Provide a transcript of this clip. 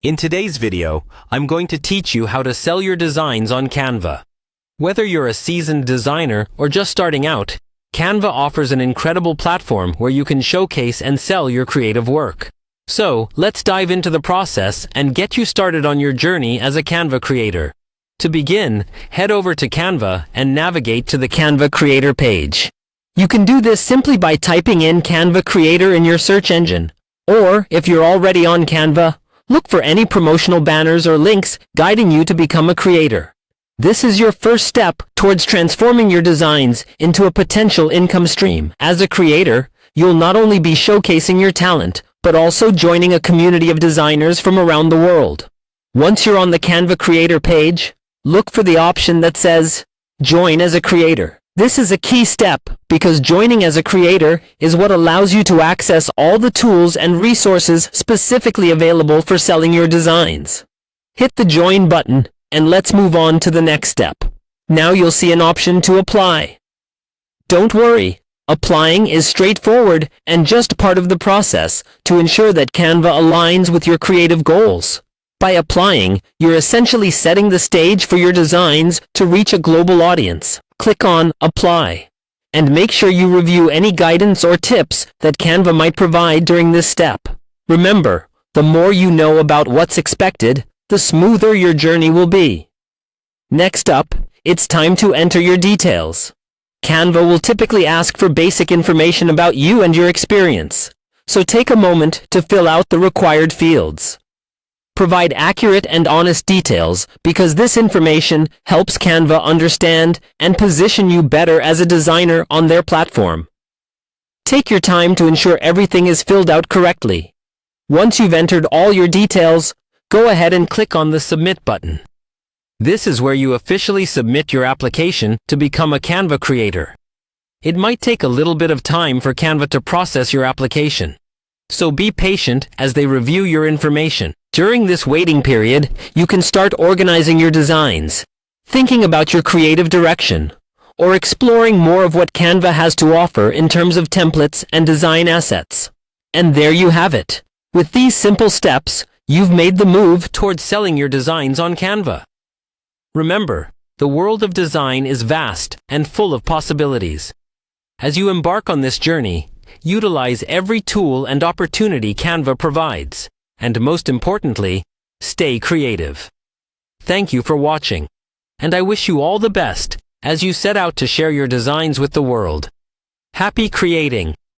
In today's video, I'm going to teach you how to sell your designs on Canva. Whether you're a seasoned designer or just starting out, Canva offers an incredible platform where you can showcase and sell your creative work. So, let's dive into the process and get you started on your journey as a Canva creator. To begin, head over to Canva and navigate to the Canva Creator page. You can do this simply by typing in Canva Creator in your search engine. Or, if you're already on Canva, look for any promotional banners or links guiding you to become a creator. This is your first step towards transforming your designs into a potential income stream. As a creator, you'll not only be showcasing your talent, but also joining a community of designers from around the world. Once you're on the Canva Creator page, look for the option that says, Join as a Creator. This is a key step because joining as a creator is what allows you to access all the tools and resources specifically available for selling your designs. Hit the Join button and let's move on to the next step. Now you'll see an option to apply. Don't worry, applying is straightforward and just part of the process to ensure that Canva aligns with your creative goals. By applying, you're essentially setting the stage for your designs to reach a global audience. Click on Apply, and make sure you review any guidance or tips that Canva might provide during this step. Remember, the more you know about what's expected, the smoother your journey will be. Next up, it's time to enter your details. Canva will typically ask for basic information about you and your experience, so take a moment to fill out the required fields. Provide accurate and honest details because this information helps Canva understand and position you better as a designer on their platform. Take your time to ensure everything is filled out correctly. Once you've entered all your details, go ahead and click on the Submit button. This is where you officially submit your application to become a Canva creator. It might take a little bit of time for Canva to process your application, so be patient as they review your information. During this waiting period, you can start organizing your designs, thinking about your creative direction, or exploring more of what Canva has to offer in terms of templates and design assets. And there you have it. With these simple steps, you've made the move towards selling your designs on Canva. Remember, the world of design is vast and full of possibilities. As you embark on this journey, utilize every tool and opportunity Canva provides. And most importantly, stay creative. Thank you for watching, and I wish you all the best as you set out to share your designs with the world. Happy creating!